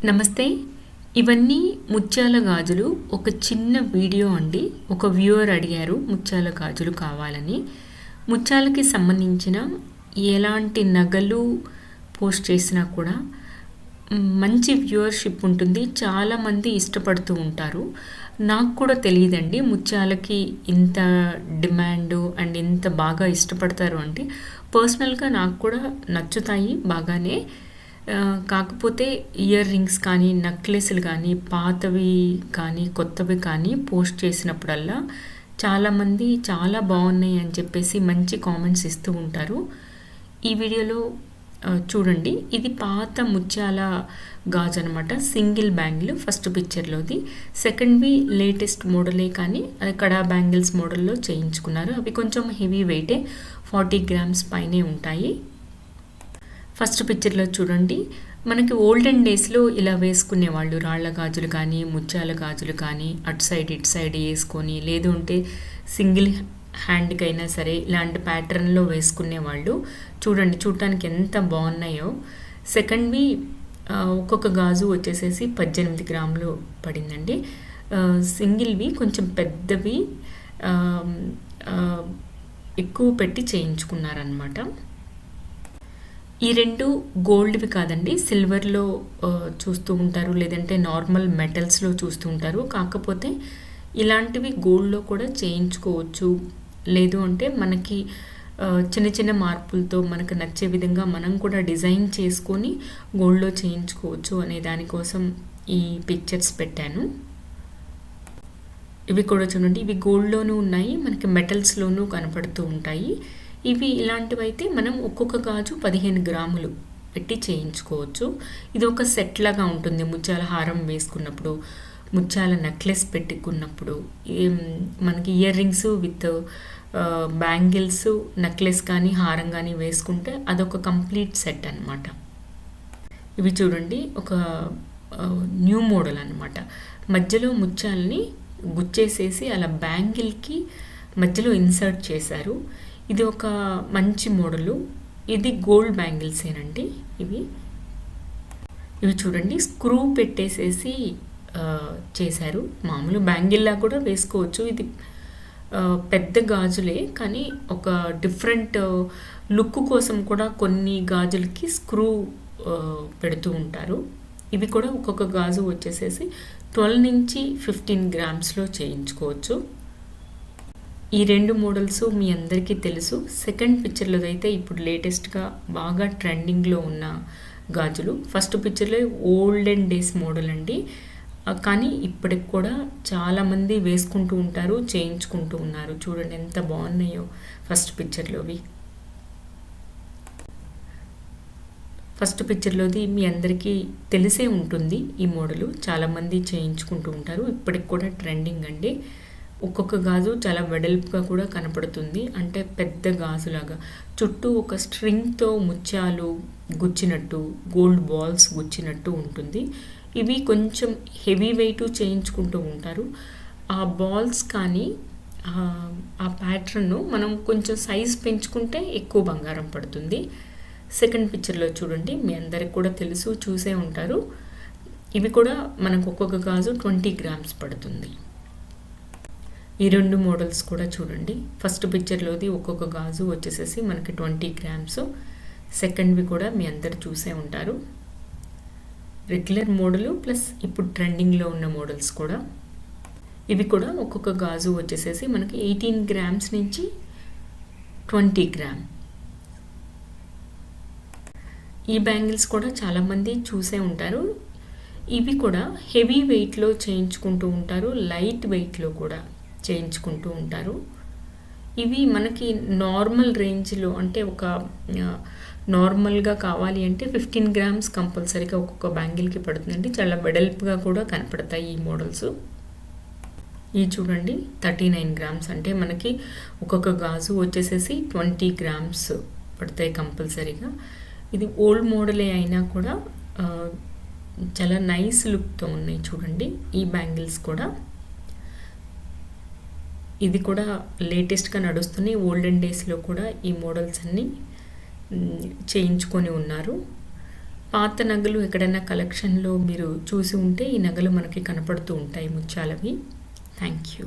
నమస్తే. ఇవన్నీ ముత్యాల గాజులు. ఒక చిన్న వీడియో అండి. ఒక వ్యూవర్ అడిగారు ముత్యాల గాజులు కావాలని. ముత్యాలకి సంబంధించిన ఎలాంటి నగలు పోస్ట్ చేసినా కూడా మంచి వ్యూవర్షిప్ ఉంటుంది. చాలామంది ఇష్టపడుతూ ఉంటారు. నాకు కూడా తెలియదండి ముత్యాలకి ఇంత డిమాండ్ అండ్ ఇంత బాగా ఇష్టపడతారు అంటే. పర్సనల్గా నాకు కూడా నచ్చుతాయి బాగానే. కాకపోతే ఇయర్ రింగ్స్ కానీ నెక్లెస్లు కానీ పాతవి కానీ కొత్తవి కానీ పోస్ట్ చేసినప్పుడల్లా చాలామంది చాలా బాగున్నాయి అని చెప్పేసి మంచి కామెంట్స్ ఇస్తూ ఉంటారు. ఈ వీడియోలో చూడండి, ఇది పాత ముత్యాల గాజు అనమాట. సింగిల్ బ్యాంగిల్ ఫస్ట్ పిక్చర్లోది. సెకండ్వి లేటెస్ట్ మోడలే కానీ అది కడా బ్యాంగిల్స్ మోడల్లో చేయించుకున్నారు. అవి కొంచెం హెవీ వెయిటే, 40 గ్రామ్స్ పైనే ఉంటాయి. ఫస్ట్ పిక్చర్లో చూడండి, మనకి ఓల్డెన్ డేస్లో ఇలా వేసుకునేవాళ్ళు. రాళ్ల గాజులు కానీ ముత్యాల గాజులు కానీ అటు సైడ్ ఇటు సైడ్ వేసుకొని, లేదు అంటే సింగిల్ హ్యాండ్కైనా సరే ఇలాంటి ప్యాటర్న్లో వేసుకునేవాళ్ళు. చూడండి, చూడటానికి ఎంత బాగున్నాయో. సెకండ్వి ఒక్కొక్క గాజు వచ్చేసేసి 18 గ్రాములు పడిందండి. సింగిల్వి కొంచెం పెద్దవి ఎక్కువ పెట్టి చేయించుకున్నారనమాట. ఈ రెండు గోల్డ్వి కాదండి, సిల్వర్లో చూస్తూ ఉంటారు, లేదంటే నార్మల్ మెటల్స్లో చూస్తూ ఉంటారు. కాకపోతే ఇలాంటివి గోల్డ్లో కూడా చేయించుకోవచ్చు. లేదు అంటే మనకి చిన్న చిన్న మార్పులతో మనకు నచ్చే విధంగా మనం కూడా డిజైన్ చేసుకొని గోల్డ్లో చేయించుకోవచ్చు అనే దానికోసం ఈ పిక్చర్స్ పెట్టాను. ఇవి కూడా చూడండి, ఇవి గోల్డ్లోనూ ఉన్నాయి, మనకి మెటల్స్లోనూ కనపడుతూ ఉంటాయి. ఇవి ఇలాంటివి అయితే మనం ఒక్కొక్క గాజు 15 గ్రాములు పెట్టి చేయించుకోవచ్చు. ఇది ఒక సెట్ లాగా ఉంటుంది. ముత్యాల హారం వేసుకున్నప్పుడు, ముత్యాల నెక్లెస్ పెట్టుకున్నప్పుడు, మనకి ear rings with bangles necklace కానీ హారం కానీ వేసుకుంటే అదొక కంప్లీట్ సెట్ అనమాట. ఇవి చూడండి, ఒక న్యూ మోడల్ అనమాట. మధ్యలో ముత్యాలని గుచ్చేసేసి అలా బ్యాంగిల్కి మధ్యలో ఇన్సర్ట్ చేశారు. ఇది ఒక మంచి మోడలు. ఇది గోల్డ్ బ్యాంగిల్సేనండి. ఇవి చూడండి, స్క్రూ పెట్టేసేసి చేశారు. మామూలు బ్యాంగిల్లా కూడా వేసుకోవచ్చు. ఇది పెద్ద గాజులే, కానీ ఒక డిఫరెంట్ లుక్ కోసం కూడా కొన్ని గాజులకి స్క్రూ పెడుతూ ఉంటారు. ఇవి కూడా ఒక్కొక్క గాజు వచ్చేసేసి 12 నుంచి 15 గ్రామ్స్లో చేయించుకోవచ్చు. ఈ రెండు మోడల్స్ మీ అందరికీ తెలుసు. సెకండ్ పిక్చర్లో అయితే ఇప్పుడు లేటెస్ట్గా బాగా ట్రెండింగ్లో ఉన్న గాజులు. ఫస్ట్ పిక్చర్లో ఓల్డెన్ డేస్ మోడల్ అండి, కానీ ఇప్పటికి కూడా చాలామంది వేసుకుంటూ ఉంటారు, చేయించుకుంటూ ఉన్నారు. చూడండి ఎంత బాగున్నాయో ఫస్ట్ పిక్చర్లోవి. ఫస్ట్ పిక్చర్లోది మీ అందరికీ తెలిసే ఉంటుంది. ఈ మోడలు చాలామంది చేయించుకుంటూ ఉంటారు, ఇప్పటికి కూడా ట్రెండింగ్ అండి. ఒక్కొక్క గాజు చాలా వెడల్పుగా కూడా కనపడుతుంది, అంటే పెద్ద గాజులాగా. చుట్టూ ఒక స్ట్రింగ్తో ముత్యాలు గుచ్చినట్టు, గోల్డ్ బాల్స్ గుచ్చినట్టు ఉంటుంది. ఇవి కొంచెం హెవీ వెయిట్ చేయించుకుంటూ ఉంటారు. ఆ బాల్స్ కానీ ఆ ప్యాటర్న్ను మనం కొంచెం సైజ్ పెంచుకుంటే ఎక్కువ బంగారం పడుతుంది. సెకండ్ పిక్చర్లో చూడండి, మీ అందరికి కూడా తెలుసు, చూసే ఉంటారు. ఇవి కూడా మనకు ఒక్కొక్క గాజు 20 గ్రామ్స్ పడుతుంది. ఈ రెండు మోడల్స్ కూడా చూడండి. ఫస్ట్ పిక్చర్లోది ఒక్కొక్క గాజు వచ్చేసేసి మనకి 20 గ్రామ్స్. సెకండ్వి కూడా మీ అందరు చూసే ఉంటారు. రెగ్యులర్ మోడలు ప్లస్ ఇప్పుడు ట్రెండింగ్లో ఉన్న మోడల్స్ కూడా. ఇవి కూడా ఒక్కొక్క గాజు వచ్చేసేసి మనకి 18 గ్రామ్స్ నుంచి 20 గ్రామ్. ఈ బ్యాంగిల్స్ కూడా చాలామంది చూసే ఉంటారు. ఇవి కూడా హెవీ వెయిట్లో చేయించుకుంటూ ఉంటారు, లైట్ వెయిట్లో కూడా చేయించుకుంటూ ఉంటారు. ఇవి మనకి నార్మల్ రేంజ్లో, అంటే ఒక నార్మల్గా కావాలి అంటే 15 గ్రామ్స్ కంపల్సరీగా ఒక్కొక్క బ్యాంగిల్కి పడుతుందండి. చాలా వెడల్పుగా కూడా కనపడతాయి ఈ మోడల్స్. ఇవి చూడండి, 39 గ్రామ్స్, అంటే మనకి ఒక్కొక్క గాజు వచ్చేసేసి 20 గ్రామ్స్ పడతాయి కంపల్సరీగా. ఇది ఓల్డ్ మోడలే అయినా కూడా చాలా నైస్ లుక్తో ఉన్నాయి. చూడండి ఈ బ్యాంగిల్స్ కూడా. ఇది కూడా లేటెస్ట్గా నడుస్తున్నాయి. ఓల్డెన్ డేస్లో కూడా ఈ మోడల్స్ అన్నీ చేయించుకొని ఉన్నారు. పాత నగలు ఎక్కడైనా కలెక్షన్‌లో మీరు చూసి ఉంటే ఈ నగలు మనకి కనపడుతూ ఉంటాయి ముత్యాలవి. Thank you.